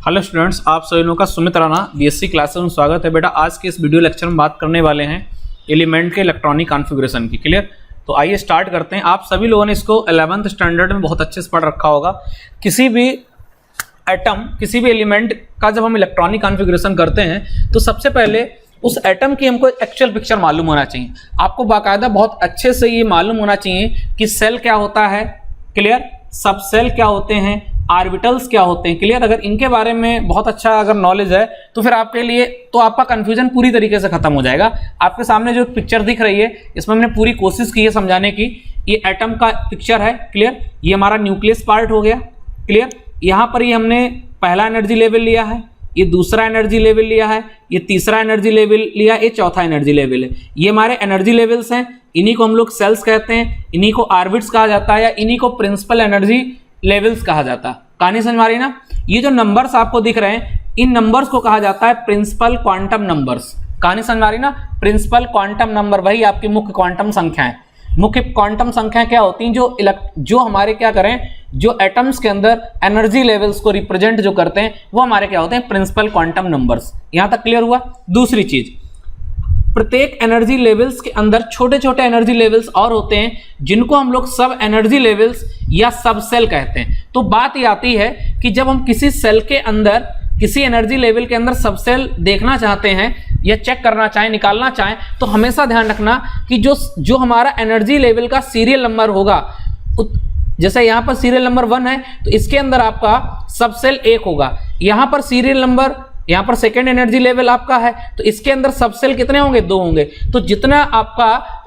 Hello students, आप सभी लोगों का सुमित राणा बीएससी क्लासेस में स्वागत है। बेटा आज के इस वीडियो लेक्चर में बात करने वाले हैं एलिमेंट के इलेक्ट्रॉनिक कॉन्फ़िगरेशन की। क्लियर? तो आइए स्टार्ट करते हैं। आप सभी लोगों ने इसको 11th स्टैंडर्ड में बहुत अच्छे से पढ़ रखा होगा। किसी भी एटम, किसी भी एलिमेंट का जब हम इलेक्ट्रॉनिक कॉन्फ़िगरेशन करते हैं तो सबसे पहले उस एटम की हमको एक्चुअल पिक्चर मालूम होना चाहिए। आपको बाकायदा बहुत अच्छे से ये मालूम होना चाहिए कि सेल क्या होता है, क्लियर, सब सेल क्या होते हैं, ऑर्बिटल्स क्या होते हैं। क्लियर? अगर इनके बारे में बहुत अच्छा अगर नॉलेज है तो फिर आपके लिए तो आपका कंफ्यूजन पूरी तरीके से खत्म हो जाएगा। आपके सामने जो पिक्चर दिख रही है इसमें हमने पूरी कोशिश की है समझाने की। ये एटम का पिक्चर है, क्लियर। ये हमारा न्यूक्लियस पार्ट हो गया, क्लियर। यहाँ पर ये हमने पहला एनर्जी लेवल लिया है, ये दूसरा एनर्जी लेवल लिया है, ये तीसरा एनर्जी लेवल लिया, ये चौथा एनर्जी लेवल है। ये हमारे एनर्जी लेवल्स हैं, इन्हीं को हम लोग सेल्स कहते हैं, इन्हीं को ऑर्बिट्स कहा जाता है या इन्हीं को प्रिंसिपल एनर्जी लेवल्स कहा जाता है। कहानी समझ में आ रही ना? ये जो नंबर्स आपको दिख रहे हैं इन नंबर्स को कहा जाता है प्रिंसिपल क्वांटम नंबर्स। कहानी समझ में आ रही ना? प्रिंसिपल क्वांटम नंबर वही आपकी मुख्य क्वांटम संख्याएं। मुख्य क्वांटम संख्या क्या होती हैं? जो हमारे क्या करें, जो एटम्स के अंदर एनर्जी लेवल्स को रिप्रेजेंट जो करते हैं वो हमारे क्या होते हैं? Principal quantum numbers. यहां तक क्लियर हुआ? दूसरी चीज, प्रत्येक एनर्जी लेवल्स के अंदर छोटे छोटे एनर्जी लेवल्स और होते हैं जिनको हम लोग सब एनर्जी लेवल्स या सब सेल कहते हैं। तो बात ये आती है कि जब हम किसी सेल के अंदर, किसी एनर्जी लेवल के अंदर सब सेल देखना चाहते हैं या चेक करना चाहें, निकालना चाहें, तो हमेशा ध्यान रखना कि जो हमारा एनर्जी लेवल का सीरियल नंबर होगा, जैसे यहां पर सीरियल नंबर 1 है तो इसके अंदर आपका सब सेल 1 होगा। यहां पर सीरियल नंबर, यहां पर सेकेंड एनर्जी लेवल आपका है तो इसके अंदर सब सेल कितने होंगे? 2 होंगे। तो जितना आपका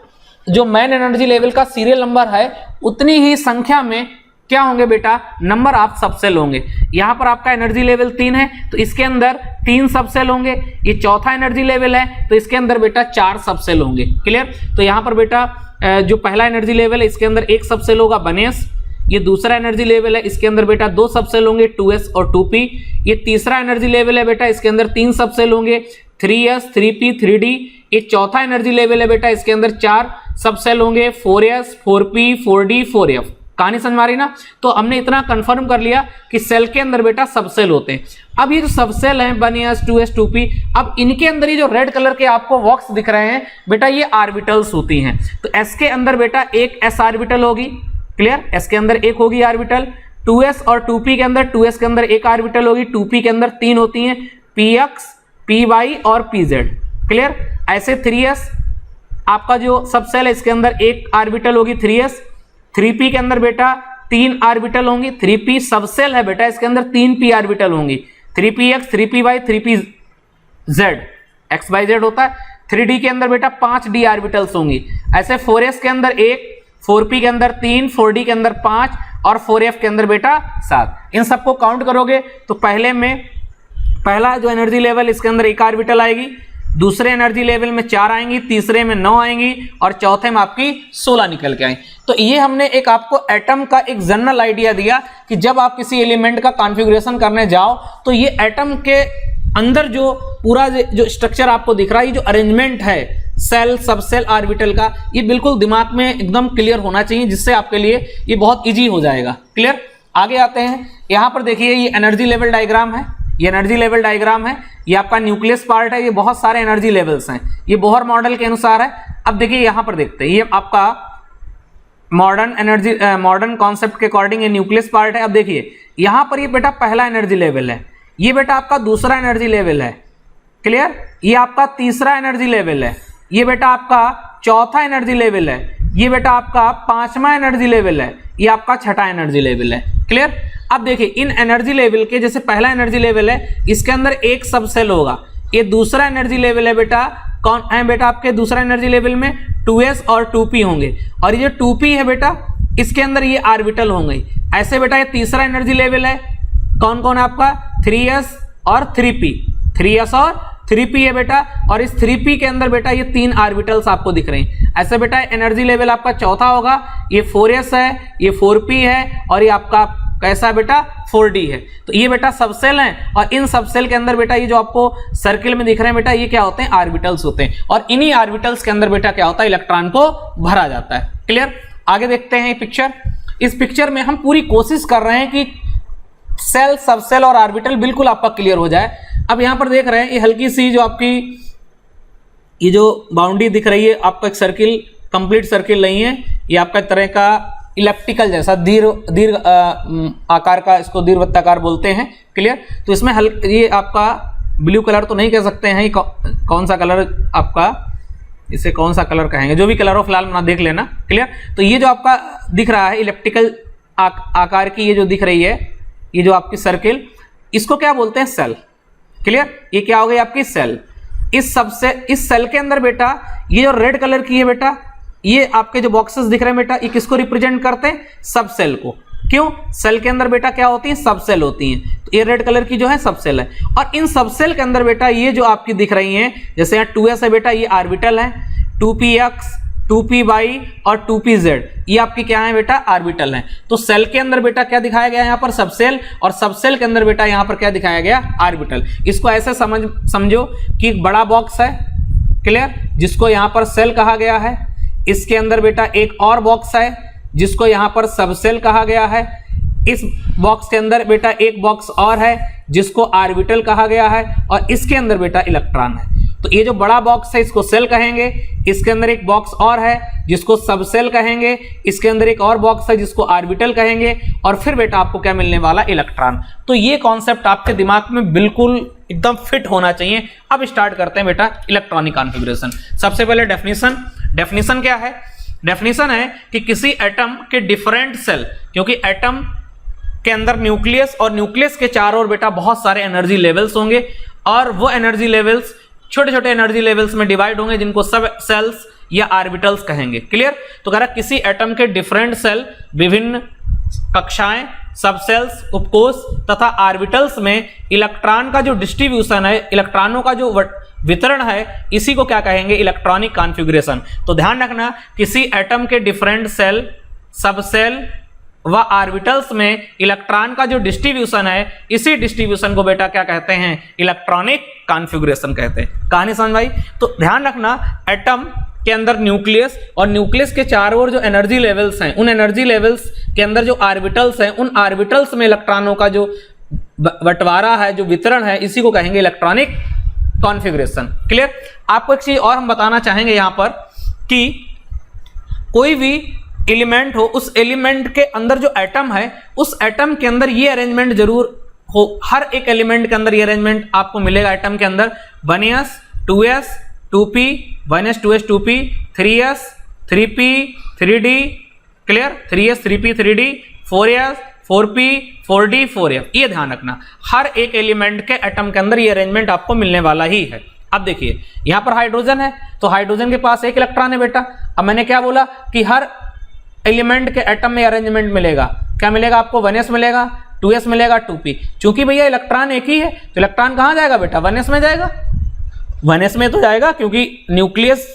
जो मेन एनर्जी लेवल का सीरियल नंबर है उतनी ही संख्या में क्या होंगे बेटा? नंबर ऑफ सब सेल होंगे। यहां पर आपका एनर्जी लेवल 3 है तो इसके अंदर 3 सब सेल होंगे। ये चौथा एनर्जी लेवल है तो इसके अंदर बेटा 4 सब सेल होंगे। क्लियर? तो यहां पर बेटा जो पहला एनर्जी लेवल है इसके अंदर 1 सब सेल होगा, 1s। ये दूसरा एनर्जी लेवल है, इसके अंदर बेटा 2 सब सेल होंगे, 2s और 2p। ये तीसरा एनर्जी लेवल है बेटा, इसके अंदर 3 सब सेल होंगे, 3s, 3p, 3d। ये चौथा एनर्जी लेवल है बेटा, इसके अंदर 4 सब सेल होंगे, 4s, 4p, 4d, 4f। कहानी समझ में आ रही ना? तो हमने इतना कंफर्म कर लिया कि सेल के अंदर बेटा सब सेल होते हैं। अब ये जो सब सेल हैं 1s, 2s, 2p, अब इनके अंदर ये जो रेड कलर के आपको बॉक्स दिख रहे हैं बेटा ये ऑर्बिटल्स होती हैं। तो s के अंदर बेटा एक s ऑर्बिटल होगी, क्लियर। s के अंदर एक होगी ऑर्बिटल। 2s और 2p के अंदर, 2s के अंदर एक ऑर्बिटल होगी, 2p के अंदर 3 होती हैं, px, py और pz। क्लियर? ऐसे 3s आपका जो सब सेल है इसके अंदर एक ऑर्बिटल होगी 3s। 3p के अंदर बेटा 3 ऑर्बिटल होंगी। 3p सब सेल है बेटा, इसके अंदर 3p ऑर्बिटल होंगी, 3px, 3py, 3pz, xyz होता है। 3d के अंदर बेटा 5d ऑर्बिटल्स होंगी। ऐसे 4s के अंदर 1, 4p के अंदर 3, 4d के अंदर 5 और 4f के अंदर बेटा 7। इन सबको काउंट करोगे तो पहला जो एनर्जी लेवल इसके अंदर 1 ऑर्बिटल आएगी, दूसरे एनर्जी लेवल में 4 आएंगी, तीसरे में 9 आएंगी और चौथे में आपकी 16 निकल के आएंगी। तो ये हमने एक आपको एटम का एक जनरल आइडिया दिया कि जब आप किसी एलिमेंट का कॉन्फ़िगरेशन करने जाओ तो ये एटम के अंदर जो पूरा जो स्ट्रक्चर आपको दिख रहा है, ये जो अरेंजमेंट है सेल, सब सेल, ऑर्बिटल का, ये बिल्कुल दिमाग में एकदम क्लियर होना चाहिए, जिससे आपके लिए ये बहुत इजी हो जाएगा। क्लियर? आगे आते हैं। यहां पर देखिए ये एनर्जी लेवल डायग्राम है, ये एनर्जी लेवल डायग्राम है, ये आपका न्यूक्लियस पार्ट है, ये बहुत सारे एनर्जी लेवल्स हैं, ये बोहर मॉडल के अनुसार है। अब देखिए यहां पर देखते हैं, ये आपका मॉडर्न कॉन्सेप्ट के अकॉर्डिंग ये न्यूक्लियस पार्ट है। अब देखिए यहां पर ये बेटा पहला एनर्जी लेवल है, ये बेटा आपका दूसरा एनर्जी लेवल है, क्लियर। ये आपका तीसरा एनर्जी लेवल है, ये बेटा आपका चौथा एनर्जी लेवल है, ये बेटा आपका 5वां एनर्जी लेवल है, ये आपका 6ठा एनर्जी लेवल है। क्लियर? अब देखिए इन एनर्जी लेवल के, जैसे पहला एनर्जी लेवल है इसके अंदर एक सब सेल होगा। ये दूसरा एनर्जी लेवल है बेटा, कौन है बेटा? आपके दूसरा एनर्जी लेवल में 2s और 2p होंगे और ये जो 2p है बेटा इसके अंदर ये ऑर्बिटल होंगे। ऐसे बेटा ये तीसरा एनर्जी लेवल है, कौन कौन है आपका? 3s और 3p, 3s और 3p है बेटा, और इस 3p के अंदर बेटा ये 3 ऑर्बिटल्स आपको दिख रहे हैं। ऐसे बेटा एनर्जी लेवल आपका चौथा होगा, ये 4s है, ये 4p है और ये आपका कैसा बेटा 4d है। तो ये बेटा सब सेल हैं और इन सब सेल के अंदर बेटा ये जो आपको सर्किल में दिख रहे हैं बेटा ये क्या होते हैं? ऑर्बिटल्स होते हैं और इन्हीं ऑर्बिटल्स के अंदर बेटा क्या होता है? इलेक्ट्रॉन को भरा जाता है। क्लियर? आगे देखते हैं पिक्चर। इस पिक्चर में हम पूरी कोशिश कर रहे हैं कि सेल, सबसेल और ऑर्बिटल बिल्कुल आपका क्लियर हो जाए। अब यहां पर देख रहे हैं ये हल्की सी जो आपकी ये जो बाउंड्री दिख रही है, आपका एक सर्किल, कंप्लीट सर्किल नहीं है, ये आपका एक तरह का इलेप्टिकल जैसा दीर्घ आकार का, इसको दीर्घवृत्ताकार बोलते हैं। क्लियर। तो इसमें ये आपका ब्लू कलर तो नहीं कह सकते हैं, कौन सा कलर आपका, इसे कौन सा कलर कहेंगे, जो भी कलर हो फिलहाल ना देख लेना। क्लियर। तो ये जो आपका दिख रहा है इलेप्टिकल आकार की ये जो दिख रही है, ये जो आपकी सर्किल, इसको क्या बोलते हैं, सेल। क्लियर। ये क्या हो गई आपकी सेल। इस सेल के अंदर बेटा ये जो रेड कलर की है बेटा, ये आपके जो बॉक्सेस दिख रहे हैं बेटा, ये किसको रिप्रेजेंट करते हैं, सब सेल को। क्यों, सेल के अंदर बेटा क्या होती है, सब सेल होती हैं। तो ये रेड कलर की जो है सब सेल है, और इन सब सेल के अंदर बेटा ये जो आपकी दिख रही हैं, जैसे यहाँ 2s है बेटा, ये ऑर्बिटल है, 2px, 2py और 2pz, ये आपकी क्या है बेटा, ऑर्बिटल है। तो सेल के अंदर बेटा क्या दिखाया गया यहाँ पर, सबसेल, और सबसेल के अंदर बेटा यहाँ पर क्या दिखाया गया, ऑर्बिटल। इसको ऐसे समझो कि एक बड़ा बॉक्स है, क्लियर, जिसको यहाँ पर सेल कहा गया है। इसके अंदर बेटा एक और बॉक्स है जिसको यहाँ पर सबसेल कहा गया है। इस बॉक्स के अंदर बेटा एक बॉक्स और है जिसको ऑर्बिटल कहा गया है, और इसके अंदर बेटा इलेक्ट्रॉन है। तो ये जो बड़ा बॉक्स है इसको सेल कहेंगे, इसके अंदर एक बॉक्स और है जिसको सबसेल कहेंगे, इसके अंदर एक और बॉक्स है जिसको ऑर्बिटल कहेंगे, और फिर बेटा आपको क्या मिलने वाला, इलेक्ट्रॉन। तो ये कॉन्सेप्ट आपके दिमाग में बिल्कुल एकदम फिट होना चाहिए। अब स्टार्ट करते हैं बेटा इलेक्ट्रॉनिक कॉन्फ़िगरेशन। सबसे पहले डेफिनेशन क्या है, डेफिनेशन है कि किसी एटम के डिफरेंट सेल, क्योंकि एटम के अंदर न्यूक्लियस, और न्यूक्लियस के चारों ओर बेटा बहुत सारे एनर्जी लेवल्स होंगे, और वो एनर्जी लेवल्स छोटे छोटे एनर्जी लेवल्स में डिवाइड होंगे जिनको सब सेल्स या ऑर्बिटल्स कहेंगे। क्लियर। तो कह रहा किसी एटम के डिफरेंट सेल, विभिन्न कक्षाएं, सब सेल्स, उपकोष तथा ऑर्बिटल्स में इलेक्ट्रॉन का जो डिस्ट्रीब्यूशन है, इलेक्ट्रॉनों का जो वितरण है, इसी को क्या कहेंगे, इलेक्ट्रॉनिक कॉन्फ़िगरेशन। तो ध्यान रखना, किसी एटम के डिफरेंट सेल, सब सेल व ऑर्बिटल्स में इलेक्ट्रॉन का जो डिस्ट्रीब्यूशन है, इसी डिस्ट्रीब्यूशन को बेटा क्या कहते हैं, इलेक्ट्रॉनिक कॉन्फ़िगरेशन कहते हैं। कहानी समझ आई। तो ध्यान रखना, एटम के अंदर न्यूक्लियस, और न्यूक्लियस के चारों ओर जो एनर्जी लेवल्स हैं, उन एनर्जी लेवल्स के अंदर जो ऑर्बिटल्स हैं, उन ऑर्बिटल्स में इलेक्ट्रॉनों का जो बंटवारा है, जो वितरण है, इसी को कहेंगे इलेक्ट्रॉनिक कॉन्फ़िगरेशन। क्लियर। आपको एक चीज और हम बताना चाहेंगे यहां पर कि कोई भी एलिमेंट हो, उस एलिमेंट के अंदर जो एटम है, उस एटम के अंदर ये अरेंजमेंट जरूर हो। हर एक एलिमेंट के अंदर ये अरेंजमेंट आपको मिलेगा एटम के अंदर, 1s 2s 2p, 1s 2s 2p, 3s 3p 3d, clear, 3s 3p 3d, 4s 4p 4d 4f। ये ध्यान रखना, हर एक एलिमेंट के एटम के अंदर ये अरेंजमेंट आपको मिलने वाला ही है। अब देखिए यहां पर हाइड्रोजन है, तो हाइड्रोजन के पास एक इलेक्ट्रॉन है बेटा। अब मैंने क्या बोला कि हर एलिमेंट के एटम में अरेंजमेंट मिलेगा, क्या मिलेगा आपको, 1s मिलेगा, 2s मिलेगा, 2p। चूंकि भैया इलेक्ट्रॉन एक ही है, तो इलेक्ट्रॉन कहां जाएगा बेटा, 1s में जाएगा, 1s में तो जाएगा, क्योंकि न्यूक्लियस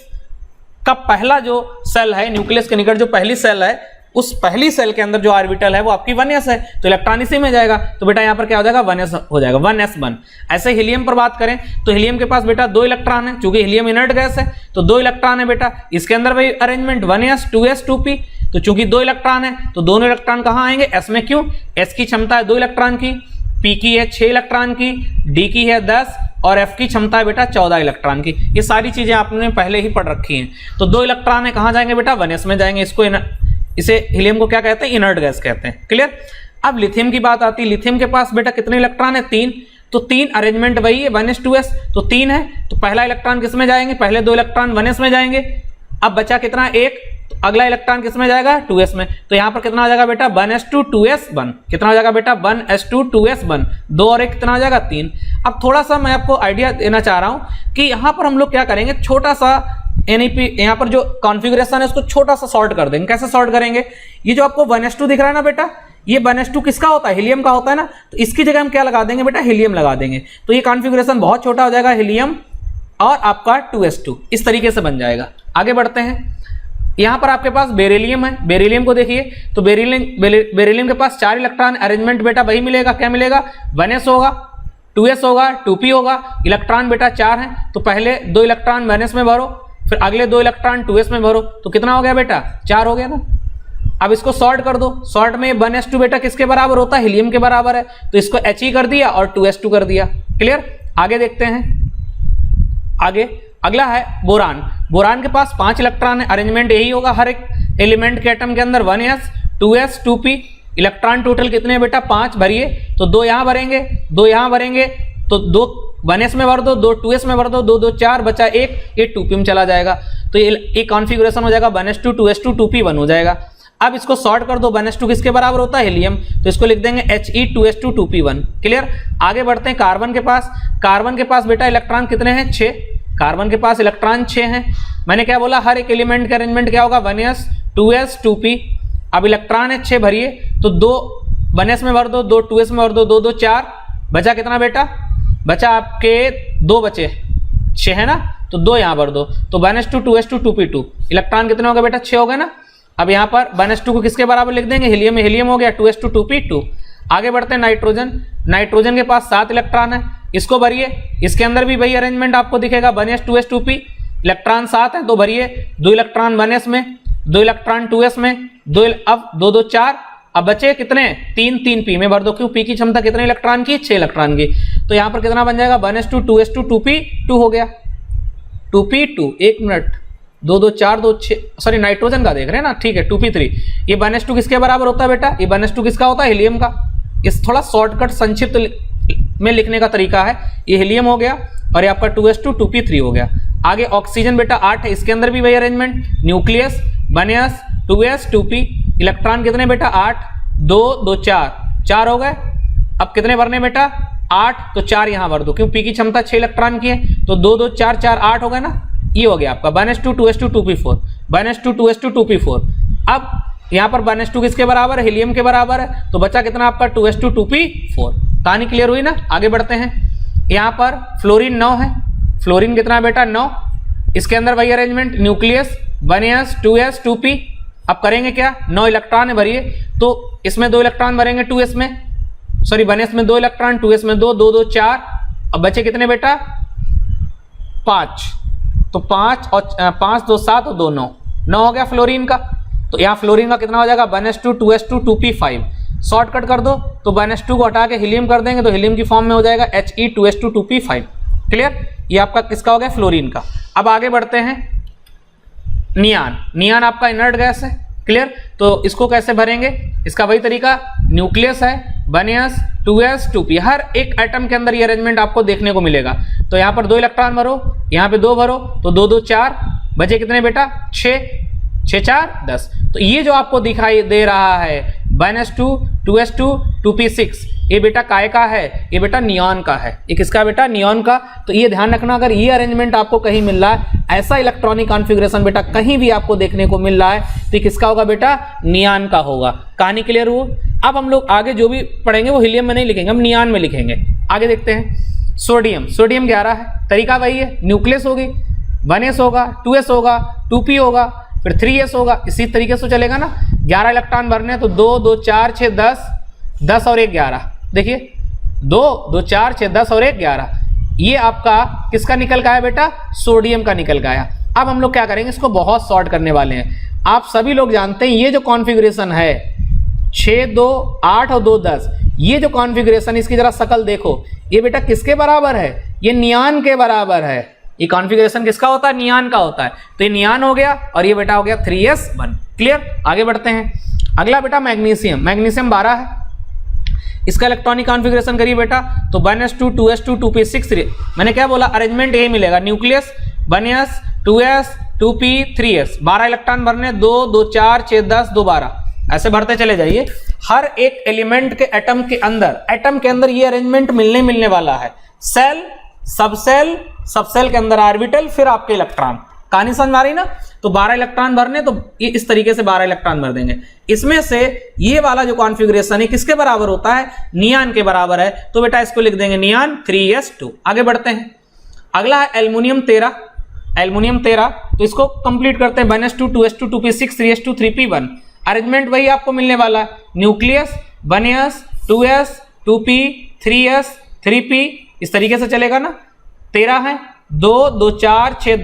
का पहला जो सेल है, न्यूक्लियस के निकट जो पहली सेल है, उस पहली सेल के अंदर जो ऑर्बिटल है वो आपकी 1s है, तो इलेक्ट्रॉन इसी में जाएगा। तो बेटा यहाँ पर क्या हो जाएगा, 1s हो जाएगा, 1s1। ऐसे हीलियम पर बात करें तो हीलियम के पास बेटा 2 इलेक्ट्रॉन है, चूंकि हीलियम इनर्ट गैस है तो 2 इलेक्ट्रॉन है बेटा। इसके अंदर वही अरेंजमेंट 1s 2s 2p, तो चूंकि 2 इलेक्ट्रॉन है तो दोनों इलेक्ट्रॉन कहाँ आएंगे, s में। क्यों, s की क्षमता है 2 इलेक्ट्रॉन की, p की है 6 इलेक्ट्रॉन की, d की है 10, और f की क्षमता है बेटा 14 इलेक्ट्रॉन की। ये सारी चीजें आपने पहले ही पढ़ रखी हैं। तो 2 इलेक्ट्रॉन है, कहाँ जाएंगे बेटा, 1s में जाएंगे। इसे हीलियम को क्या कहते हैं, इनर्ट गैस कहते हैं। क्लियर। अब लिथियम की बात आती है, लिथियम के पास बेटा कितने इलेक्ट्रॉन है, 3। तो 3 अरेंजमेंट वही है, 1s 2s, तो 3 है, तो पहला इलेक्ट्रॉन किस में जाएंगे, पहले 2 इलेक्ट्रॉन 1s में जाएंगे। अब बचा कितना, 1, तो अगला इलेक्ट्रॉन किस में जाएगा, 2s में। तो यहां पर कितना हो जाएगा बेटा, 1s2 2s1, कितना हो जाएगा बेटा, 1s2 2s1, 2 और 1 कितना हो जाएगा, 3। अब थोड़ा सा मैं आपको आइडिया देना चाह रहा हूं कि यहां पर हम लोग क्या करेंगे, छोटा सा NEP यहाँ पर जो कॉन्फ़िगरेशन है उसको छोटा सा सॉर्ट कर देंगे। कैसे सॉर्ट करेंगे, ये जो आपको 1s2 दिख रहा है ना बेटा, ये 1s2 किसका होता है, हीलियम का होता है ना, तो इसकी जगह हम क्या लगा देंगे बेटा, हीलियम लगा देंगे। तो ये कॉन्फ़िगरेशन बहुत छोटा हो जाएगा, हीलियम और आपका 2s2, इस तरीके से बन जाएगा। आगे बढ़ते हैं, यहां पर आपके पास बेरिलियम है। बेरिलियम को देखिए तो बेरिलियम के पास 4 इलेक्ट्रॉन, अरेंजमेंट बेटा वही मिलेगा, क्या मिलेगा, 1s होगा, 2s होगा, 2p होगा, इलेक्ट्रॉन बेटा 4 है, तो पहले 2 इलेक्ट्रॉन 1s में भरो, फिर अगले 2 इलेक्ट्रॉन 2s में भरो, तो कितना हो गया बेटा, 4 हो गया ना। अब इसको सॉर्ट कर दो, सॉर्ट में 1s2 बेटा किसके बराबर होता है, हीलियम के बराबर है, तो इसको He कर दिया और 2s2 कर दिया। क्लियर, आगे देखते हैं। आगे अगला है बोरान। बोरान के पास 5 इलेक्ट्रॉन है, अरेंजमेंट यही होगा हर एक एलिमेंट के एटम के अंदर, 1s 2s 2p। Electron total कितने हैं बेटा, 5 भरिए, तो 2 यहां भरेंगे, 2 यहां भरेंगे, तो 2 1s में भर दो, 2 2s में भर दो, 2 2 4 बचा 1, ये 2p में चला जाएगा। तो ये कॉन्फ़िगरेशन हो जाएगा 1s2 2s2 2p1 हो जाएगा। अब इसको सॉर्ट कर दो, 1s2 किसके बराबर होता है, हीलियम, तो इसको लिख देंगे He 2s2 2p1। क्लियर, आगे बढ़ते हैं कार्बन के पास। कार्बन के पास बेटा इलेक्ट्रॉन कितने हैं, 6। कार्बन के पास इलेक्ट्रॉन 6 हैं। मैंने क्या बोला, हर एक एलिमेंट का अरेंजमेंट क्या होगा, 1s 2s 2p। अब इलेक्ट्रॉन है 6 भरिए, तो 2 1s में भर दो, 2 2s में भर दो, 2 2 4, बचा कितना बेटा, बचा आपके 2 बचे, 6 है ना, तो 2 यहां भर दो, तो 1s2 2s2 2p2। इलेक्ट्रॉन कितने हो गए बेटा, 6 हो गए ना। अब यहां पर 1s2 को किसके बराबर लिख देंगे, हीलियम में हीलियम हो गया, 2s2 2p2। आगे बढ़ते हैं नाइट्रोजन। नाइट्रोजन के पास 7 इलेक्ट्रॉन है, इसको भरिए, इसके अंदर भी वही अरेंजमेंट आपको दिखेगा, 1s 2s 2p। इलेक्ट्रॉन 7 है तो भरिए, 2 इलेक्ट्रॉन 1s में, 2 इलेक्ट्रॉन 2s में, अब 2 2 4, अब बचे कितने, 3 3 p में भर दो, क्यों, p की क्षमता कितने इलेक्ट्रॉन की, 6 इलेक्ट्रॉन की। तो यहां पर कितना बन जाएगा, 1s2 2s2 2p2 हो गया, 2p2। 1 मिनट, 2 2 4 2 6, सॉरी नाइट्रोजन का देख रहे हैं ना, ठीक है, 2p3। ये 1s2 किसके बराबर होता है बेटा, ये 1s2 किसका होता है, हीलियम का। इस थोड़ा शॉर्टकट संक्षिप्त में लिखने का तरीका है। ये हीलियम हो गया और ये आपका 2s2 2p3 हो गया। आगे ऑक्सीजन बेटा 8 है, इसके अंदर भी वही arrangement, nucleus 1s 2s 2p। Electron कितने बेटा, 8, 2 2 4 हो गए। अब कितने भरने बेटा, 8, तो 4 यहां भर दो, क्यों, p की क्षमता 6 इलेक्ट्रॉन की है, तो 2 2 4 4 8 हो गए ना। ये हो गया आपका 1s2 2s2 2p4, 1s2 2s2 2p4। अब यहां पर 1s2 किसके बराबर है, हीलियम के बराबर है, तो बचा कितना आपका 2s2 2p4। कहानी क्लियर हुई ना। आगे बढ़ते हैं। यहां पर फ्लोरीन 9 है, फ्लोरीन कितना बेटा, 9। इसके अंदर वही arrangement, nucleus 1s 2s 2p। अब करेंगे क्या, 9 इलेक्ट्रॉन है भरिए, तो इसमें 2 इलेक्ट्रॉन भरेंगे 2s में, सॉरी 1s में 2 इलेक्ट्रॉन, 2s में 2 2 2 4। अब बचे कितने बेटा, 5, तो 5 और 5 2 7 और 2 9 हो गया फ्लोरीन का। तो यहाँ फ्लोरीन का कितना हो जाएगा, 1s2 2s2 2p5। शॉर्टकट कर दो, तो 1s2 को हटा के हीलियम कर देंगे, तो हीलियम की फॉर्म में हो जाएगा He 2s2 2p5। क्लियर, ये आपका किसका हो गया, फ्लोरीन का। अब आगे बढ़ते हैं, नियान। नियान आपका इनर्ट गैस है। क्लियर, तो इसको कैसे भरेंगे, इसका वही तरीका, न्यूक्लियस है 1s 2s 2p। हर एक एटम के अंदर ये अरेंजमेंट आपको देखने को मिलेगा। तो यहाँ पर 2 इलेक्ट्रॉन भरो, यहाँ पे 2 भरो, तो 2 2 4, बचे कितने बेटा, 6 6 4 10। तो ये जो आपको दिखाई दे रहा है 1s2 2s2 2p6, ये बेटा काय का है, ये बेटा नियॉन का है। ये किसका बेटा, नियॉन का। तो ये ध्यान रखना, अगर ये अरेंजमेंट आपको कहीं मिल रहा है, ऐसा इलेक्ट्रॉनिक कॉन्फ़िगरेशन बेटा कहीं भी आपको देखने को मिल रहा है, तो किसका होगा बेटा, नियॉन का होगा। कहानी क्लियर हुआ। अब हम लोग आगे जो भी पढ़ेंगे वो हीलियम में नहीं लिखेंगे, हम नियॉन में लिखेंगे। आगे देखते हैं, सोडियम। सोडियम 11 है, तरीका वही है, न्यूक्लियस होगी, 1s होगा, 2s होगा, 2p होगा, फिर 3s होगा, इसी तरीके से चलेगा ना। 11 इलेक्ट्रॉन भरने, तो 2 2 4 6 10, 10 और 1 11। देखिए 2 2 4 6 10 और 1 11, ये आपका किसका निकल गया बेटा, सोडियम का निकल गया। अब हम लोग क्या करेंगे, इसको बहुत शॉर्ट करने वाले हैं। आप सभी लोग जानते हैं ये जो कॉन्फ़िगरेशन है 6 2 8 और 2 10, ये जो कॉन्फ़िगरेशन, इसकी जरा शक्ल देखो, ये बेटा किसके बराबर है, ये नियॉन के बराबर है। ये कॉन्फ़िगरेशन किसका होता है, नियॉन का होता है। तो ये नियॉन हो गया और ये बेटा हो गया 3s1। क्लियर, आगे बढ़ते हैं। अगला बेटा मैग्नीशियम। मैग्नीशियम 12 है, इसका इलेक्ट्रॉनिक कॉन्फ़िगरेशन करिए बेटा, तो 1s2 2s2 2p6। मैंने क्या बोला, अरेंजमेंट यही मिलेगा, nucleus 1s 2s 2p 3s। 12 electron भरने, 2 2 4 6 10 2 12, ऐसे भरते चले जाइए। हर एक एलिमेंट के एटम के अंदर ये अरेंजमेंट मिलने वाला है। सेल, सबसेल, सबसेल के अंदर ऑर्बिटल, फिर आपके इलेक्ट्रॉन। कहानी समझ में आ रही ना। तो 12 इलेक्ट्रॉन भरने, तो ये इस तरीके से 12 इलेक्ट्रॉन भर देंगे। इसमें से ये वाला जो कॉन्फ़िगरेशन है किसके बराबर होता है, नियॉन के बराबर है, तो बेटा इसको लिख देंगे नियॉन 3s2। आगे बढ़ते हैं। अगला है एल्युमिनियम 13। एल्युमिनियम 13, तो इसको कंप्लीट करते हैं, 1s2 2s2 2p6 3s2 3p1। Arrangement वही आपको मिलने वाला है, nucleus 1s 2s 2p 3s 3p, इस तरीके से चलेगा ना। 13 है, 2 2 4 6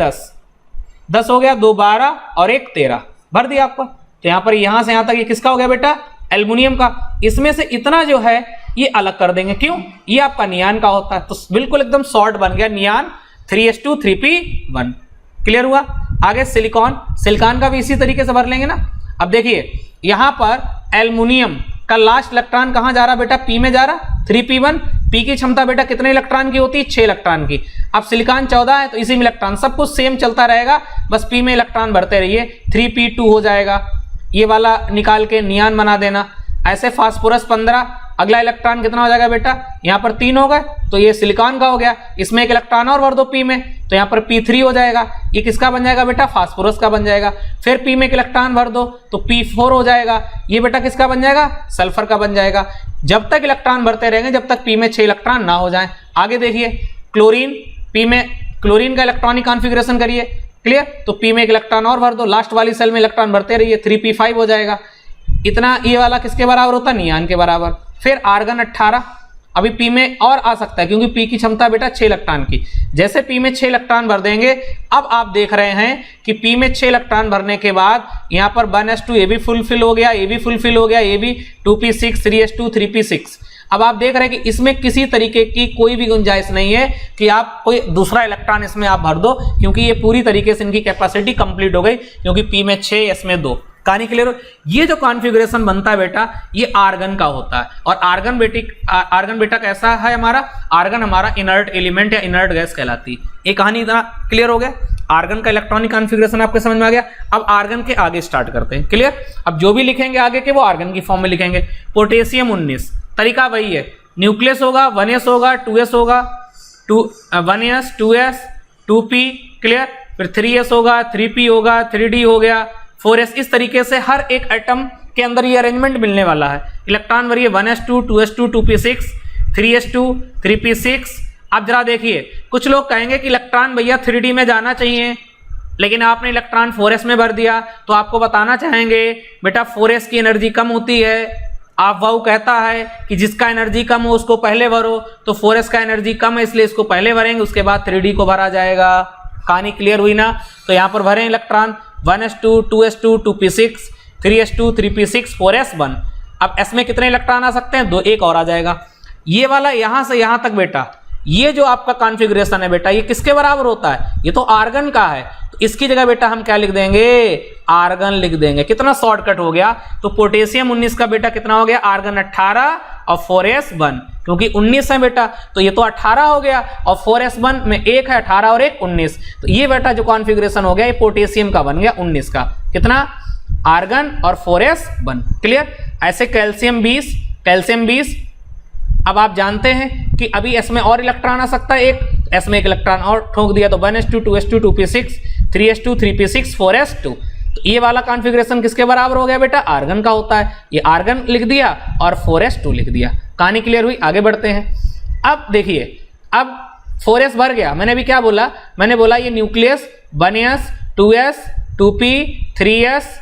10 हो गया, 2 12 और 1 13, भर दिया आपको। तो यहाँ पर यहाँ से यहाँ तक ये किसका हो गया बेटा, एल्युमिनियम का। इसमें से इतना जो है ये अलग कर देंगे, क्यों, ये आपका नियान का होता है। तो बिल्कुल एकदम शॉर्ट बन गया नियान 3s2 3p1। क्लियर हुआ। आगे सिलिकॉन, सिलिकॉन का भी इसी तरीके से भर लेंगे ना। अब देखिए यहाँ पर एल्युमिनियम का लास्ट इलेक्ट्रॉन कहाँ जा रहा बेटा, p में जा रहा, 3p1। p की क्षमता बेटा कितने इलेक्ट्रॉन की होती है, 6 इलेक्ट्रॉन की। अब सिलिकॉन 14 है तो इसी में इलेक्ट्रॉन, सब कुछ सेम चलता रहेगा, बस p में इलेक्ट्रॉन भरते रहिए, 3p2 हो जाएगा। ये वाला निकाल के नियान बना देना। ऐसे फास्फोरस 15, अगला इलेक्ट्रॉन कितना हो जाएगा बेटा, यहाँ पर 3 हो गए तो ये सिलिकॉन का हो गया। इसमें एक इलेक्ट्रॉन और भर दो p में, तो यहाँ पर p3 हो जाएगा। ये किसका बन जाएगा बेटा, फास्फोरस का बन जाएगा। फिर p में एक इलेक्ट्रॉन भर दो तो p4 हो जाएगा। ये बेटा किसका बन जाएगा, सल्फर का बन जाएगा। जब तक इलेक्ट्रॉन भरते रहेंगे जब तक p में 6 इलेक्ट्रॉन ना हो जाए। आगे देखिए क्लोरीन, p में क्लोरीन का इलेक्ट्रॉनिक कॉन्फ़िगरेशन करिए। क्लियर। तो p में एक इलेक्ट्रॉन और भर दो, लास्ट वाली सेल में इलेक्ट्रॉन भरते रहिए, 3p5 हो जाएगा। इतना ये वाला किसके बराबर होता है, नियान के बराबर। फिर आर्गन 18, अभी p में और आ सकता है क्योंकि p की क्षमता बेटा 6 इलेक्ट्रॉन की। जैसे p में 6 इलेक्ट्रॉन भर देंगे, अब आप देख रहे हैं कि p में 6 इलेक्ट्रॉन भरने के बाद यहाँ पर 1s2 ये भी फुलफिल हो गया, ये भी फुलफिल हो गया, ये भी 2p6 3s2 3p6। अब आप देख रहे हैं कि इसमें किसी तरीके की कोई भी गुंजाइश नहीं है कि आप कोई दूसरा इलेक्ट्रॉन इसमें आप भर दो, क्योंकि ये पूरी तरीके से इनकी कैपेसिटी कंप्लीट हो गई, क्योंकि p में 6 s में 2। कहानी क्लियर हो। ये जो कॉन्फ़िगरेशन बनता है बेटा ये आर्गन का होता है। और आर्गन बेटा कैसा है हमारा, आर्गन हमारा इनर्ट एलिमेंट या इनर्ट गैस कहलाती है। ये कहानी इतना क्लियर हो गया। आर्गन का इलेक्ट्रॉनिक कॉन्फ़िगरेशन आपके समझ में आ गया। अब आर्गन के आगे स्टार्ट करते हैं। क्लियर। अब जो भी लिखेंगे आगे के वो आर्गन की फॉर्म में लिखेंगे। पोटेशियम 19, तरीका वही है, न्यूक्लियस होगा, 1s होगा, 2s होगा, 1s 2s 2p। क्लियर। फिर 3s होगा, 3p होगा, 3d हो गया, 4s। इस तरीके से हर एक एटम के अंदर ये अरेंजमेंट मिलने वाला है। इलेक्ट्रॉन भरिए 1s2 2s2 2p6 3s2 3p6। अब जरा देखिए, कुछ लोग कहेंगे कि इलेक्ट्रॉन भैया 3d में जाना चाहिए, लेकिन आपने इलेक्ट्रॉन 4s में भर दिया, तो आपको बताना चाहेंगे बेटा 4s की एनर्जी कम होती है। आप वाउ कहता है कि जिसका एनर्जी कम हो उसको पहले भरो, तो 4s का एनर्जी कम है इसलिए इसको पहले भरेंगे, उसके बाद 3d को भरा जाएगा। कहानी क्लियर हुई ना। तो यहाँ पर भरें electron 1s2 2s2 2p6 3s2 3p6 4s1। अब s में कितने इलेक्ट्रॉन आ सकते हैं, 2, एक और आ जाएगा। ये वाला यहाँ से यहाँ तक बेटा, ये जो आपका कॉन्फ़िगरेशन है बेटा ये किसके बराबर होता है, ये तो आर्गन का है। तो इसकी जगह बेटा हम क्या लिख देंगे, आर्गन लिख देंगे। कितना शॉर्टकट हो गया। तो पोटेशियम 19 का बेटा कितना हो गया, आर्गन 18 और 4s1, क्योंकि 19 है बेटा तो ये तो 18 हो गया, और 4s1 में 1 है, 18 और 1 19। तो ये बेटा जो कॉन्फ़िगरेशन हो गया ये पोटेशियम का बन गया 19 का, कितना, आर्गन और 4s1। क्लियर। ऐसे कैल्शियम 20, कैल्शियम 20। अब आप जानते हैं कि अभी s में और इलेक्ट्रॉन आ सकता है, एक s में एक इलेक्ट्रॉन और ठोक दिया तो 1s2 2s2 2p6 3s2 3p6 4s2। तो ये वाला कॉन्फ़िगरेशन किसके बराबर हो गया बेटा, आर्गन का होता है। ये आर्गन लिख दिया और 4s2 लिख दिया। कहानी क्लियर हुई। आगे बढ़ते हैं। अब देखिए, अब 4s भर गया। मैंने अभी क्या बोला, मैंने बोला ये nucleus 1s 2s 2p 3s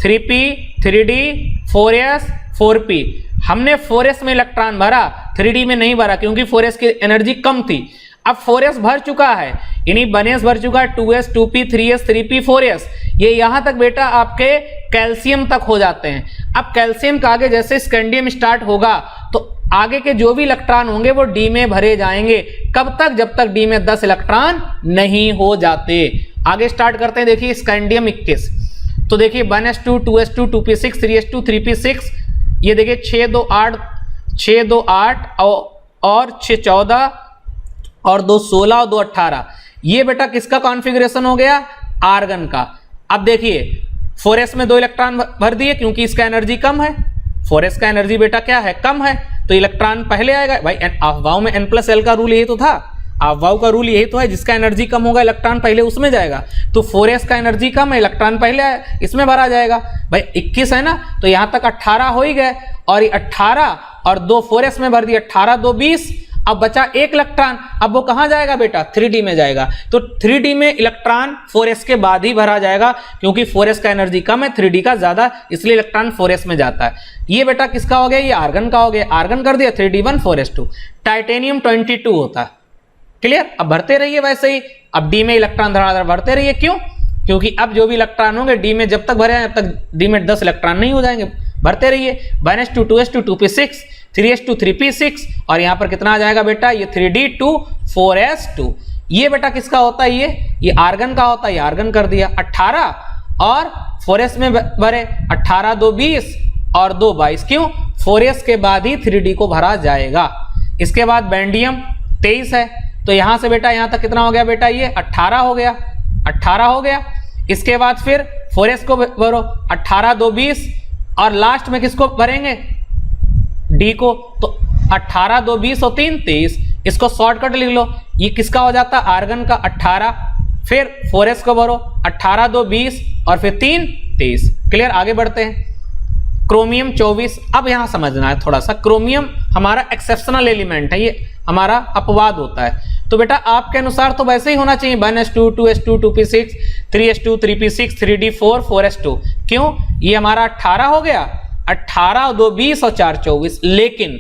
3p 3d 4s 4p। हमने 4s में इलेक्ट्रॉन भरा, 3d में नहीं भरा क्योंकि 4s की एनर्जी कम थी। अब 4s भर चुका है, यानी 1s भर चुका है, 2s 2p 3s 3p 4s। ये यहां तक बेटा आपके कैल्शियम तक हो जाते हैं। अब कैल्शियम का आगे जैसे स्कैंडियम स्टार्ट होगा तो आगे के जो भी इलेक्ट्रॉन होंगे वो d में भरे जाएंगे। कब तक, जब तक d में 10 इलेक्ट्रॉन नहीं हो जाते। आगे स्टार्ट करते हैं। देखिए स्कैंडियम 21, तो देखिए 1s2 2s2 2p6 3s2 3p6। ये देखिए 6 2 8 6 2 8 और 6 14 और 2 16 और 2 18। ये बेटा किसका कॉन्फ़िगरेशन हो गया, आर्गन का। अब देखिए 4s में 2 इलेक्ट्रॉन भर दिए क्योंकि इसका एनर्जी कम है। 4s का एनर्जी बेटा क्या है, कम है, तो इलेक्ट्रॉन पहले आएगा। भाई अफवाह में n+l का रूल यही तो था, अफवाह का रूल यही तो है, जिसका एनर्जी कम होगा इलेक्ट्रॉन पहले उसमें जाएगा। तो 4s का एनर्जी कम है, इलेक्ट्रॉन पहले आए, इसमें भरा जाएगा। भाई 21 है ना, तो यहां तक 18 हो ही गए, और ये 18 और 2 4s में भर दिया, 18 2 20। अब बचा एक इलेक्ट्रॉन, अब वो कहां जाएगा बेटा, 3d में जाएगा। तो 3d में इलेक्ट्रॉन 4s के बाद ही भरा जाएगा, क्योंकि 4s का एनर्जी कम है, 3d का ज्यादा, इसलिए इलेक्ट्रॉन 4s में जाता है। ये बेटा किसका हो गया, ये आर्गन का हो गया। आर्गन कर दिया 3d1 4s2। टाइटेनियम 22 होता है। क्लियर। अब भरते रहिए वैसे ही, अब d में इलेक्ट्रॉन धड़ाधड़ भरते रहिए। क्यों, क्योंकि अब जो भी इलेक्ट्रॉन होंगे डी में जब तक भरे हैं तब तक डी में 10 इलेक्ट्रॉन नहीं हो जाएंगे, भरते रहिए। 1s2 2s2 2p6 3s2 3p6 और यहाँ पर कितना आ जाएगा बेटा, ये 3d2 4s2। ये बेटा किसका होता है, ये आर्गन का होता है, ये आर्गन कर दिया। 18 और 4s में भरे, 18 2 20 और 2 22, क्यों 4s के बाद ही 3d को भरा जाएगा। इसके बाद बेंडियम 23 है, तो यहां से बेटा यहां तक कितना हो गया बेटा, ये 18 हो गया, 18 हो गया। इसके बाद फिर 4s को भरो, 18 2 20 और लास्ट में किसको भरेंगे, डी को, तो 18 2 20 और 3 23। इसको शॉर्टकट लिख लो, ये किसका हो जाता, आर्गन का 18, फिर 4s को भरो, 18 2 20 और फिर 3 23। क्लियर, आगे बढ़ते हैं। क्रोमियम 24, अब यहां समझना है थोड़ा सा, क्रोमियम हमारा एक्सेप्शनल एलिमेंट है, ये हमारा अपवाद होता है। तो बेटा आपके अनुसार तो वैसे ही होना चाहिए, 1s2 2s2 2p6 3s2 3p6 3d4 4s2, क्यों, ये हमारा 18 हो गया, 18 2 20 और 4 24। लेकिन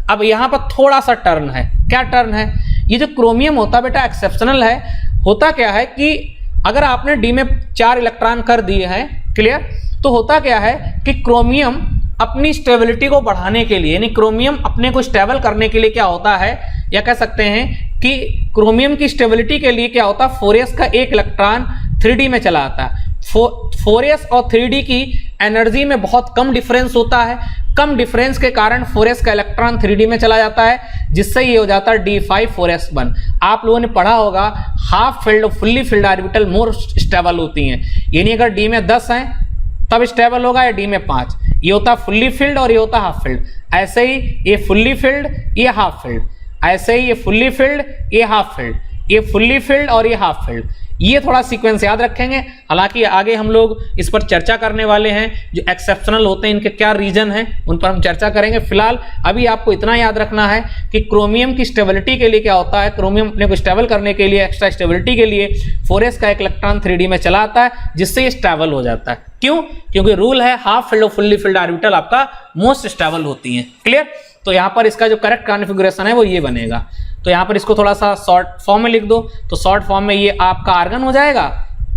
अब यहां पर थोड़ा सा टर्न है, क्या टर्न है, ये जो क्रोमियम होता है बेटा एक्सेप्शनल है। होता क्या है कि अगर आपने डी में 4 इलेक्ट्रॉन कर दिए हैं, क्लियर, तो होता क्या है कि क्रोमियम अपनी स्टेबिलिटी को बढ़ाने के लिए, यानी क्रोमियम अपने को स्टेबल करने के लिए क्या होता है, या कह सकते हैं कि क्रोमियम की स्टेबिलिटी के लिए क्या होता है, 4s का एक इलेक्ट्रॉन 3d में चला आता है। 4s और 3d की एनर्जी में बहुत कम डिफरेंस होता है। कम डिफरेंस के कारण 4s का इलेक्ट्रॉन 3d में चला जाता है, जिससे ये हो जाता है d5 4s1। आप लोगों ने पढ़ा होगा हाफ फिल्ड और fully filled orbital more stable होती हैं, यानी अगर डी में 10 हैं तब स्टेबल होगा, या डी में 5। ये होता फुल्ली फिल्ड और ये होता हाफ फिल्ड। ऐसे ही ये फुल्ली फिल्ड, ये हाफ फिल्ड, ऐसे ही ये फुल्ली फिल्ड, ये हाफ फिल्ड, ये फुल्ली फिल्ड और ये हाफ फिल्ड। ये थोड़ा सीक्वेंस याद रखेंगे, हालांकि आगे हम लोग इस पर चर्चा करने वाले हैं, जो एक्सेप्शनल होते हैं इनके क्या रीजन हैं उन पर हम चर्चा करेंगे। फिलहाल अभी आपको इतना याद रखना है कि क्रोमियम की स्टेबिलिटी के लिए क्या होता है, क्रोमियम अपने को स्टेबल करने के लिए, एक्स्ट्रा स्टेबिलिटी के लिए 4s का एक इलेक्ट्रॉन 3d में चला आता है, जिससे ये स्टेबल हो जाता है। क्यों, क्योंकि रूल है हाफ फिल्ड और फुल्ली फिल्ड ऑर्बिटल आपका मोस्ट स्टेबल होती हैं। क्लियर, तो यहाँ पर इसका जो करेक्ट कॉन्फ़िगरेशन है वो ये बनेगा। तो यहाँ पर इसको थोड़ा सा शॉर्ट फॉर्म में लिख दो, तो शॉर्ट फॉर्म में ये आपका आर्गन हो जाएगा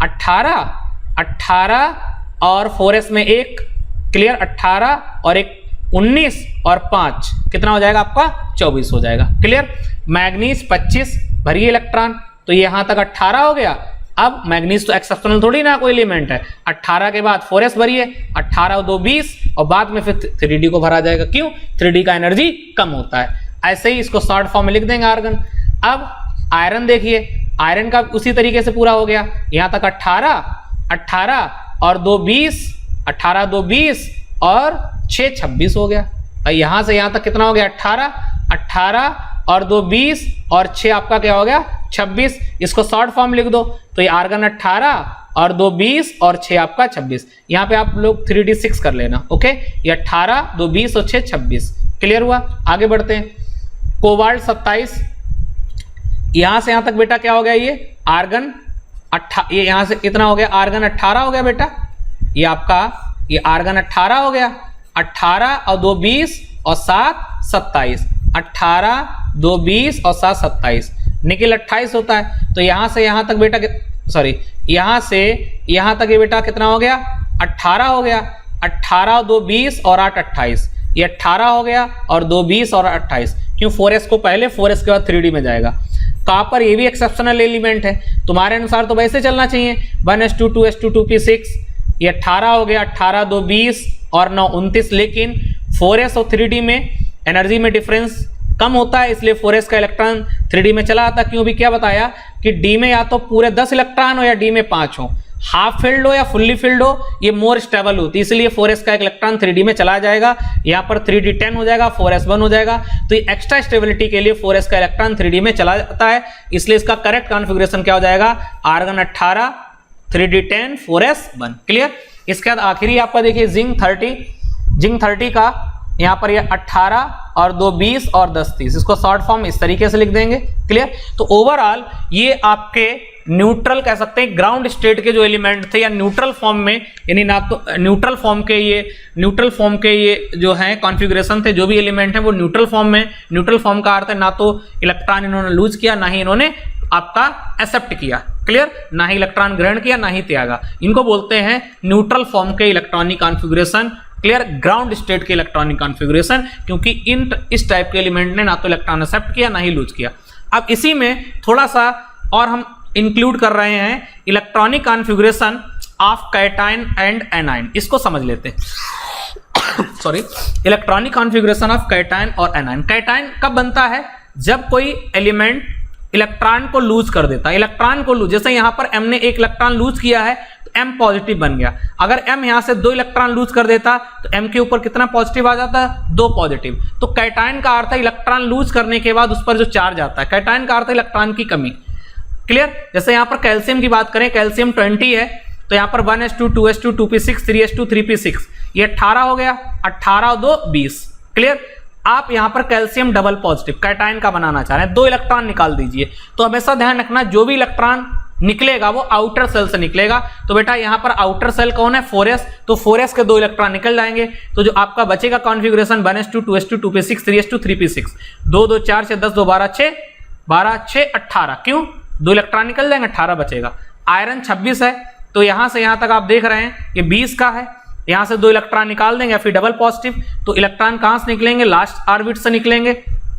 18 और 4s में 1, क्लियर, 18 और 1 19 और 5 कितना हो जाएगा आपका 24 हो जाएगा। क्लियर, मैग्नीज 25 भरिए इलेक्ट्रॉन, तो ये यहाँ तक 18 हो गया। अब मैग्नीज तो एक्सेप्शनल थोड़ी ना कोई एलिमेंट है, 18 के बाद 4s भरिए, 18 और 2 20 और बाद में फिर 3d को भरा जाएगा। क्यों, 3d का एनर्जी कम होता है। ऐसे ही इसको शॉर्ट फॉर्म में लिख देंगे आर्गन। अब आयरन देखिए, आयरन का उसी तरीके से पूरा हो गया, यहाँ तक 18 और 2 20, 18 2 20 और 6 26 हो गया। और यहाँ से यहाँ तक कितना हो गया, 18 और 2 20 और 6 आपका क्या हो गया 26। इसको शॉर्ट फॉर्म लिख दो, तो ये आर्गन 18 और 2 20 और 6 आपका 26। यहाँ पे आप लोग 3d6 कर लेना, ओके। ये 18 2 20 और 6 26। क्लियर हुआ, आगे बढ़ते हैं। कोबाल्ट 27, यहां से यहां तक बेटा क्या हो गया, ये आर्गन ये यहां से कितना हो गया, आर्गन 18 हो गया बेटा, ये आपका ये आर्गन 18 हो गया। 18 और 2 20 और 7 27, 18 2 20 और 7 27, निकल 28 होता है। तो यहां से यहां तक बेटा सॉरी यहां से यहां तक ये बेटा कितना हो गया 18 हो गया। 18 और 2 20 और 8 28, ये 18 हो गया और 2 20 और 28। क्यों, 4s को पहले 4s के बाद 3d में जाएगा। कॉपर ये भी एक्सेप्शनल एलिमेंट है, तुम्हारे अनुसार तो वैसे चलना चाहिए, 1s2 2s2 2p6, ये 18 हो गया, 18 2 20 और 9 29। लेकिन 4s और 3d में एनर्जी में डिफरेंस कम होता है, इसलिए 4s का इलेक्ट्रॉन 3d में चला आता। क्यों भी क्या बताया कि d में या तो पूरे 10 इलेक्ट्रॉन हो या d में 5 हो, हाफ फील्ड हो या फुल्ली फील्ड हो, ये मोर स्टेबल होती है, इसलिए 4s का एक इलेक्ट्रॉन 3d में चला जाएगा। यहाँ पर 3d10 हो जाएगा, 4s1 हो जाएगा। तो ये एक्स्ट्रा स्टेबिलिटी के लिए 4s का इलेक्ट्रॉन 3d में चला जाता है, इसलिए इसका करेक्ट कॉन्फ़िगरेशन क्या हो जाएगा, आर्गन 18 3d10 4s1। क्लियर, इसके बाद आखिरी आपका देखिए जिंक 30 का यहाँ पर ये 18 और 2 20 और 10 30, इसको शॉर्ट फॉर्म इस तरीके से लिख देंगे। क्लियर, तो ओवरऑल ये आपके न्यूट्रल कह सकते हैं, ग्राउंड स्टेट के जो एलिमेंट थे या न्यूट्रल फॉर्म में, यानी ना तो न्यूट्रल फॉर्म के ये जो है कॉन्फ़िगरेशन थे, जो भी एलिमेंट है वो न्यूट्रल फॉर्म में। न्यूट्रल फॉर्म का अर्थ है ना तो इलेक्ट्रॉन इन्होंने लूज किया, ना ही इन्होंने आपका एक्सेप्ट किया। क्लियर, ना ही इलेक्ट्रॉन ग्रहण किया ना ही त्यागा। इनको बोलते हैं न्यूट्रल फॉर्म के electronic configuration, clear, ground state के इलेक्ट्रॉनिक कॉन्फ़िगरेशन, क्योंकि इस टाइप के एलिमेंट ने ना तो इलेक्ट्रॉन एक्सेप्ट किया ना ही लूज किया। अब इसी में थोड़ा सा और हम इंक्लूड कर रहे हैं electronic configuration of cation and anion, इसको समझ लेते हैं। Sorry, electronic configuration of cation और एनायन। कैटायन कब बनता है? जब कोई एलिमेंट इलेक्ट्रॉन को लूज कर देता है। इलेक्ट्रॉन को लूज, जैसे यहां पर m ने एक इलेक्ट्रॉन लूज किया है तो m पॉजिटिव बन गया। अगर m यहां से 2 इलेक्ट्रॉन लूज कर देता तो m के ऊपर कितना पॉजिटिव आ जाता है? 2 पॉजिटिव। तो कैटायन का अर्थ है इलेक्ट्रॉन लूज करने के बाद उस पर जो चार्ज आता है। कैटायन का अर्थ है इलेक्ट्रॉन की कमी, क्लियर। जैसे यहां पर कैल्शियम की बात करें, कैल्शियम 20 है तो यहां पर 1s2 2s2 2p6 3s2 3p6, ये 18 हो गया, 18 2 20, क्लियर। आप यहां पर कैल्शियम डबल पॉजिटिव कैटायन का बनाना चाह रहे हैं, 2 इलेक्ट्रॉन निकाल दीजिए। तो हमेशा ध्यान रखना जो भी इलेक्ट्रॉन निकलेगा वो आउटर सेल से निकलेगा। तो बेटा यहां पर आउटर सेल कौन है? 4s, तो 4s के 2 इलेक्ट्रॉन निकल जाएंगे। तो जो आपका बचेगा configuration 1s2 2s2 2p6 3s2 3p6, 2 2 4 6 10 2 12 6 12 6 18, क्यों? 2 इलेक्ट्रॉन निकल जाएंगे, 18 बचेगा। आयरन 26 है तो यहां से यहां तक आप देख रहे हैं ये 20 का है, यहां से 2 इलेक्ट्रॉन निकाल देंगे फिर डबल पॉजिटिव, तो इलेक्ट्रॉन कहां से निकलेंगे? लास्ट ऑर्बिट से निकलेंगे,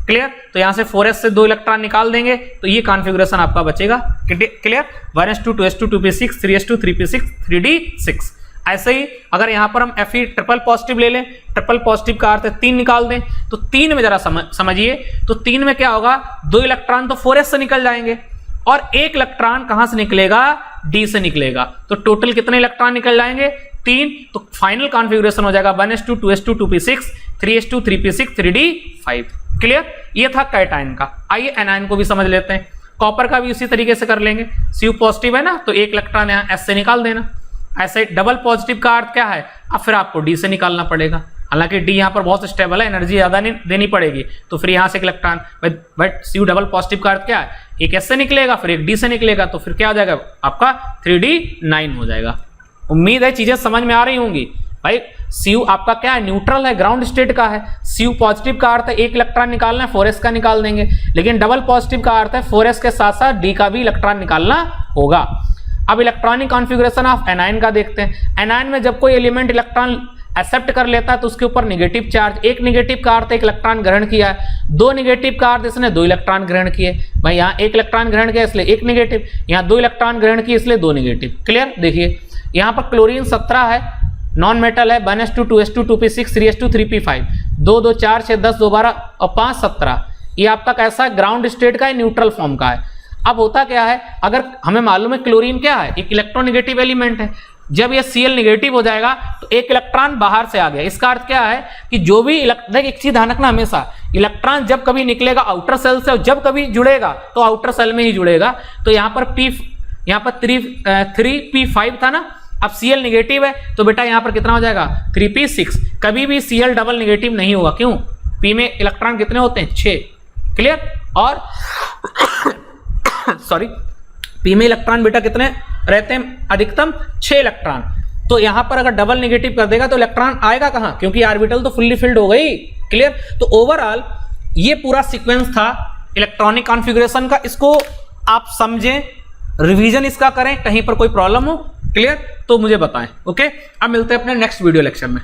क्लियर। तो यहां से 4s से 2 इलेक्ट्रॉन निकाल देंगे तो ये कॉन्फ़िगरेशन आपका बचेगा, clear. 1s2 2s2 2p6 3s2 3p6 3d6। ऐसे ही अगर यहां पर हम Fe ट्रिपल पॉजिटिव ले लें, ट्रिपल पॉजिटिव का अर्थ है 3 निकाल दें, तो 3 में जरा समझिए, तो 3 में क्या होगा? 2 इलेक्ट्रॉन तो 4s से निकल जाएंगे और 1 इलेक्ट्रॉन कहां से निकलेगा? d से निकलेगा। तो टोटल कितने इलेक्ट्रॉन निकल जाएंगे? 3। तो फाइनल कॉन्फ़िगरेशन हो जाएगा 1s2 2s2 2p6 3s2 3p6 3d5, clear. ये था कैटायन का। आइए एनायन को भी समझ लेते हैं। कॉपर का भी उसी तरीके से कर लेंगे। Cu पॉजिटिव है ना, तो 1 इलेक्ट्रॉन यहाँ S से निकाल देना। ऐसे डबल पॉजिटिव का अर्थ क्या है? अब फिर आपको D से निकालना पड़ेगा, हालांकि D यहाँ पर बहुत स्टेबल है, एनर्जी ज्यादा नहीं देनी पड़ेगी, तो फिर यहाँ से एक electron, but Cu double positive का अर्थ क्या है? एक S से निकलेगा फिर एक D से निकलेगा, तो फिर क्या हो जाएगा? आपका 3d9 हो जाएगा। उम्मीद है चीजें समझ में आ रही होंगी भाई। Cu आपका क्या है? न्यूट्रल है, ग्राउंड स्टेट का है। Cu पॉजिटिव का अर्थ है 1 इलेक्ट्रॉन निकालना है, 4s का निकाल देंगे, लेकिन डबल पॉजिटिव का अर्थ है 4s के साथ साथ D का भी इलेक्ट्रॉन निकालना होगा। अब इलेक्ट्रॉनिक कॉन्फ़िगरेशन ऑफ एनायन का देखते हैं। एनायन में जब कोई एलिमेंट इलेक्ट्रॉन एक्सेप्ट कर लेता है तो उसके ऊपर नेगेटिव चार्ज, 1 नेगेटिव का अर्थ 1 इलेक्ट्रॉन ग्रहण किया है, 2 नेगेटिव का अर्थ इसने 2 इलेक्ट्रॉन ग्रहण किए। भाई यहाँ 1 इलेक्ट्रॉन ग्रहण किया इसलिए 1 नेगेटिव, यहाँ 2 इलेक्ट्रॉन ग्रहण किए इसलिए 2 नेगेटिव, क्लियर। देखिए यहाँ पर क्लोरीन 17 है, नॉन मेटल है, 1s2 2s2 2p6 3s2 3p5, 2 2 4 6 10 2 12 और 5 17। ये आपका कैसा है? ग्राउंड स्टेट का है, न्यूट्रल फॉर्म का है। अब होता क्या है, अगर हमें मालूम है क्लोरीन क्या है? एक इलेक्ट्रोनेगेटिव एलिमेंट है। जब ये Cl नेगेटिव हो जाएगा तो 1 इलेक्ट्रॉन बाहर से आ गया। इसका अर्थ क्या है कि जो भी एक चीज ध्यान रखना, हमेशा इलेक्ट्रॉन जब कभी निकलेगा आउटर सेल से और जब कभी जुड़ेगा तो आउटर सेल में ही जुड़ेगा। तो यहाँ पर 3p5 था ना, अब Cl नेगेटिव है तो बेटा यहाँ पर कितना हो जाएगा? 3p6। कभी भी Cl डबल नेगेटिव नहीं होगा, क्यों? P में इलेक्ट्रॉन कितने होते हैं? 6, क्लियर। और सॉरी, P में इलेक्ट्रॉन बेटा कितने रहते हैं? अधिकतम 6 इलेक्ट्रॉन। तो यहां पर अगर डबल नेगेटिव कर देगा तो इलेक्ट्रॉन आएगा कहां? क्योंकि ऑर्बिटल तो फुल्ली फिल्ड हो गई, क्लियर। तो ओवरऑल ये पूरा सीक्वेंस था इलेक्ट्रॉनिक कॉन्फ़िगरेशन का। इसको आप समझें, रिवीजन इसका करें, कहीं पर कोई प्रॉब्लम हो, क्लियर, तो मुझे बताएं। ओके, अब मिलते हैं अपने नेक्स्ट वीडियो लेक्चर में।